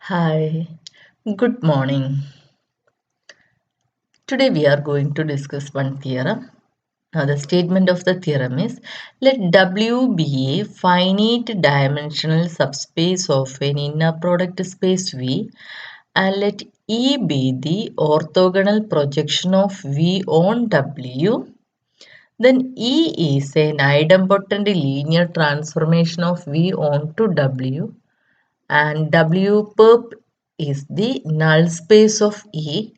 Hi, good morning. Today we are going to discuss one theorem. Now, the statement of the theorem is let W be a finite dimensional subspace of an inner product space V and let E be the orthogonal projection of V on W. Then E is an idempotent linear transformation of V onto W and W perp is the null space of E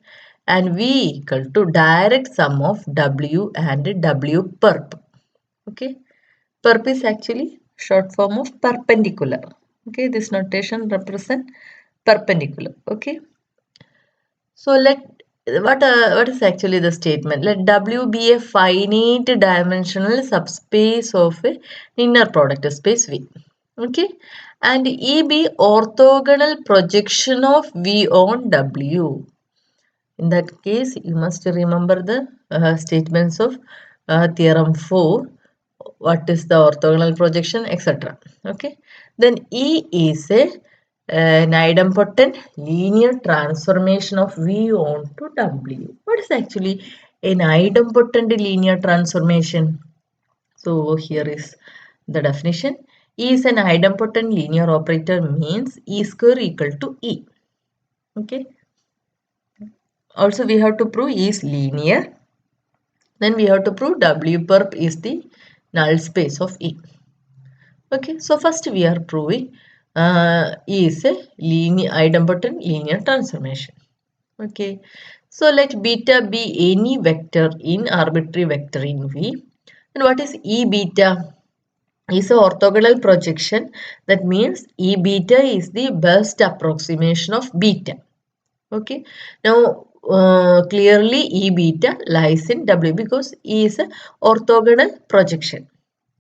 and V equal to direct sum of W and W perp. Okay, perp is actually short form of perpendicular. Okay, this notation represent perpendicular. Okay, so what is actually the statement? Let W be a finite dimensional subspace of a inner product space V. Okay, and E be orthogonal projection of V on W. In that case, you must remember the statements of theorem 4. What is the orthogonal projection, etc. Okay, then E is an idempotent linear transformation of V onto W. What is actually an idempotent linear transformation? So here is the definition. E is an idempotent linear operator means E square equal to E. Okay. Also we have to prove E is linear. Then we have to prove W perp is the null space of E. Okay. So first we are proving E is a linear idempotent linear transformation. Okay. So let beta be any vector in arbitrary vector in V. And what is E beta? Is an orthogonal projection. That means E beta is the best approximation of beta. Okay. Now, clearly E beta lies in W because E is an orthogonal projection.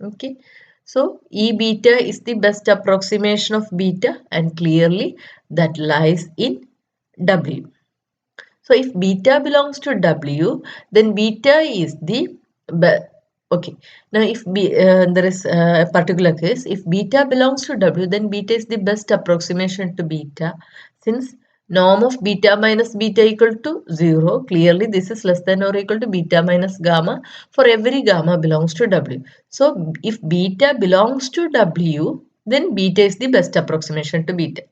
Okay. So, E beta is the best approximation of beta and clearly that lies in W. So, if beta belongs to W, then beta is the okay. Now, if there is a particular case, if beta belongs to W, then beta is the best approximation to beta. Since norm of beta minus beta equal to 0, clearly this is less than or equal to beta minus gamma for every gamma belongs to W. So, if beta belongs to W, then beta is the best approximation to beta.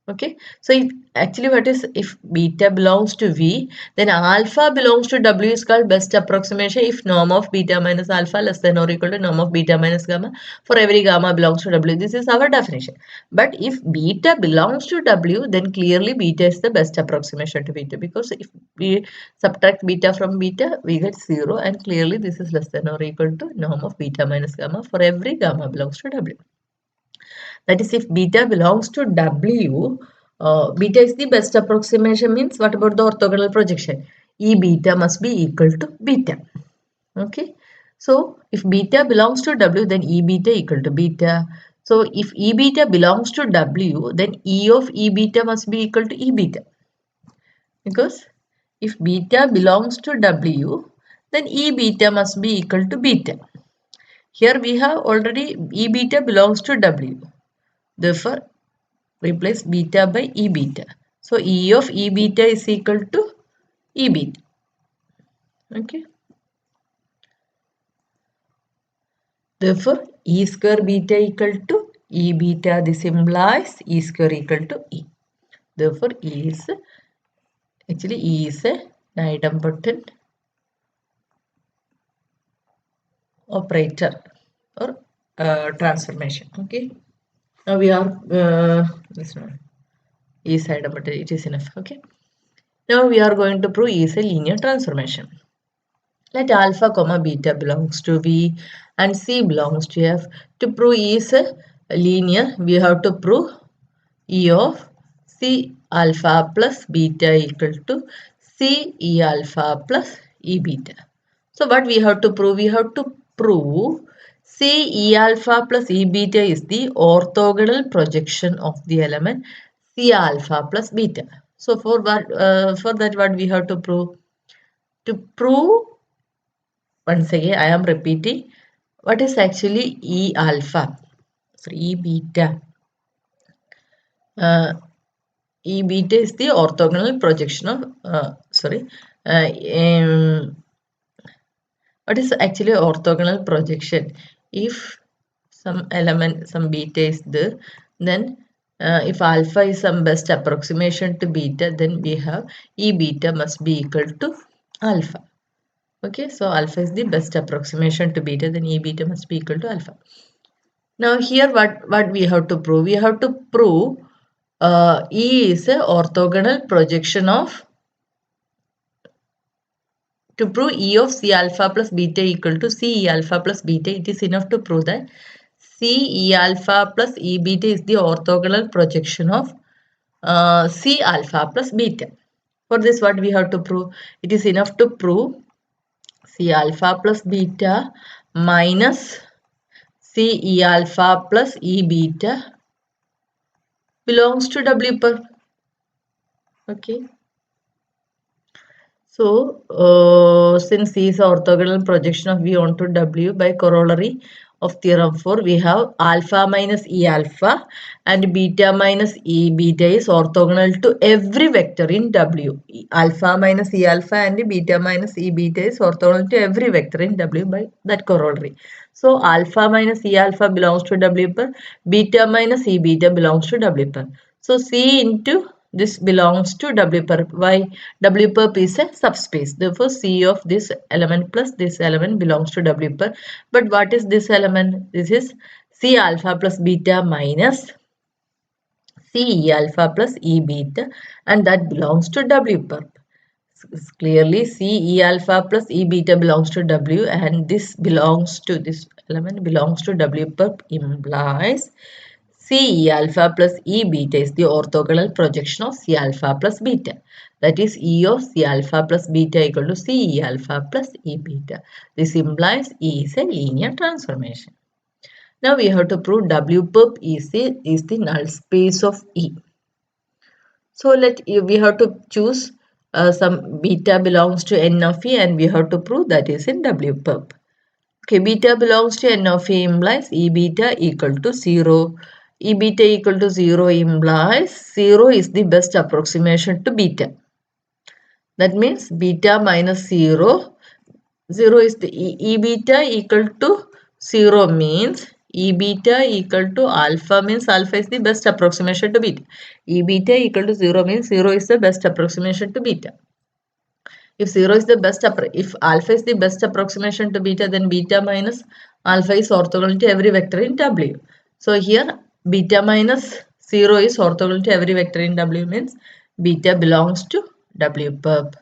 Okay, so if beta belongs to V, then alpha belongs to W is called best approximation if norm of beta minus alpha less than or equal to norm of beta minus gamma for every gamma belongs to W. This is our definition. But if beta belongs to W, then clearly beta is the best approximation to beta because if we subtract beta from beta, we get 0 and clearly this is less than or equal to norm of beta minus gamma for every gamma belongs to W. That is, if beta belongs to W, beta is the best approximation means what about the orthogonal projection? E beta must be equal to beta. Okay. So, if beta belongs to W, then E beta equal to beta. So, if E beta belongs to W, then E of E beta must be equal to E beta. Because if beta belongs to W, then E beta must be equal to beta. Here we have already E beta belongs to W. Therefore, replace beta by E beta. So, E of E beta is equal to E beta. Okay. Therefore, E square beta equal to E beta. This implies E square equal to E. Therefore, E is an idempotent operator or transformation. Okay. Now we are this one E is idempotent. It is enough. Okay. Now we are going to prove E is a linear transformation. Let alpha comma beta belongs to V and C belongs to F. To prove E is a linear, we have to prove E of C alpha plus beta equal to C E alpha plus E beta. So what we have to prove? We have to prove C E alpha plus E beta is the orthogonal projection of the element C alpha plus beta. So for that what we have to prove? To prove, once again I am repeating, what is actually E alpha? So E beta. E beta is the orthogonal projection of what is actually orthogonal projection? If some element, some beta is there, then if alpha is some best approximation to beta, then we have E beta must be equal to alpha. Okay, so alpha is the best approximation to beta, then E beta must be equal to alpha. Now here what we have to prove? We have to prove E is a orthogonal projection of, to prove E of C alpha plus beta equal to C E alpha plus beta, it is enough to prove that C E alpha plus E beta is the orthogonal projection of C alpha plus beta. For this what we have to prove? It is enough to prove C alpha plus beta minus C E alpha plus E beta belongs to W perp. Okay. So, since C is orthogonal projection of V onto W, by corollary of theorem 4, we have alpha minus E alpha and beta minus E beta is orthogonal to every vector in W. Alpha minus E alpha and beta minus E beta is orthogonal to every vector in W by that corollary. So, alpha minus E alpha belongs to W per, beta minus E beta belongs to W per. So, C into this belongs to W perp. Why? W perp is a subspace. Therefore, C of this element plus this element belongs to W perp. But what is this element? This is C alpha plus beta minus C E alpha plus E beta, and that belongs to W perp. Clearly, C E alpha plus E beta belongs to W, and this belongs to, this element belongs to W perp, implies C E alpha plus E beta is the orthogonal projection of C alpha plus beta. That is, E of C alpha plus beta equal to C E alpha plus E beta. This implies E is a linear transformation. Now we have to prove W perp is the null space of E. So we have to choose some beta belongs to N of E, and we have to prove that is in W perp. Okay, beta belongs to N of E implies E beta equal to 0. E beta equal to 0 implies 0 is the best approximation to beta. That means beta minus 0. 0 is the E beta equal to 0 means E beta equal to alpha means alpha is the best approximation to beta. E beta equal to 0 means 0 is the best approximation to beta. If 0 is the best, if alpha is the best approximation to beta, then beta minus alpha is orthogonal to every vector in W. So here beta minus 0 is orthogonal to every vector in W means beta belongs to W perp.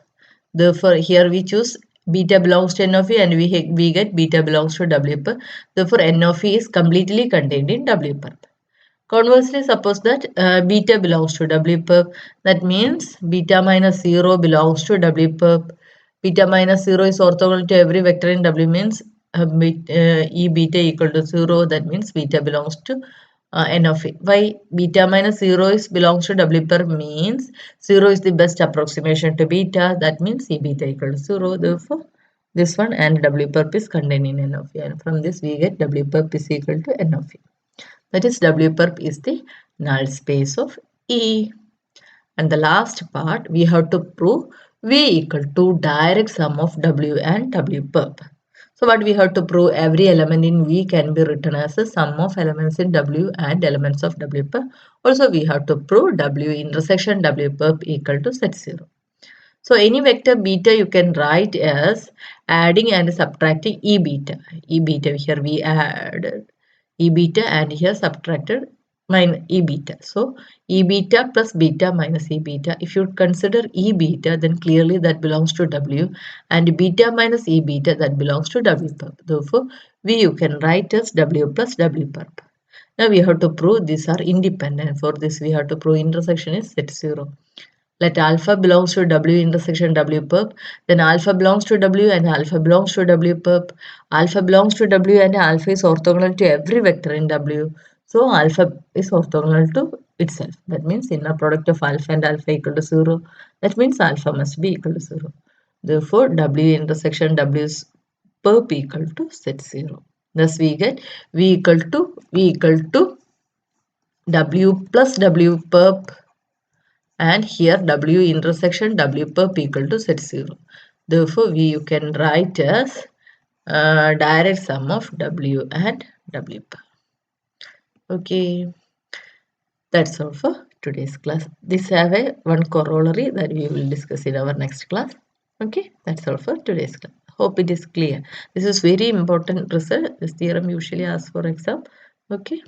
Therefore, here we choose beta belongs to N of E, and we get beta belongs to W perp. Therefore, N of E is completely contained in W perp. Conversely, suppose that beta belongs to W perp. That means beta minus 0 belongs to W perp. Beta minus 0 is orthogonal to every vector in W means E beta equal to 0. That means beta belongs to N of E. Why? Beta minus 0 is belongs to W perp means 0 is the best approximation to beta. That means E beta equal to 0. Therefore, this one and W perp is contained in N of E. And from this we get W perp is equal to N of E. That is, W perp is the null space of E. And the last part, we have to prove V equal to direct sum of W and W perp. So what we have to prove? Every element in V can be written as a sum of elements in W and elements of W perp. Also we have to prove W intersection W perp equal to set 0. So any vector beta you can write as adding and subtracting E beta. E beta here we added E beta and here subtracted minus E beta. So E beta plus beta minus E beta. If you consider E beta, then clearly that belongs to W, and beta minus E beta, that belongs to W perp. Therefore, V you can write as W plus W perp. Now we have to prove these are independent. For this we have to prove intersection is set 0. Let alpha belongs to W intersection W perp, then alpha belongs to W and alpha belongs to W perp. Alpha belongs to W and alpha is orthogonal to every vector in W. So alpha is orthogonal to itself. That means inner product of alpha and alpha equal to 0. That means alpha must be equal to 0. Therefore, W intersection W is perp equal to set 0. Thus we get V equal to W plus W perp and here W intersection W perp equal to Z0. Therefore, you can write as direct sum of W and W perp. Okay, that's all for today's class. This have a one corollary that we will discuss in our next class. Okay, that's all for today's class. Hope it is clear. This is very important result. This theorem usually asks for exam. Okay.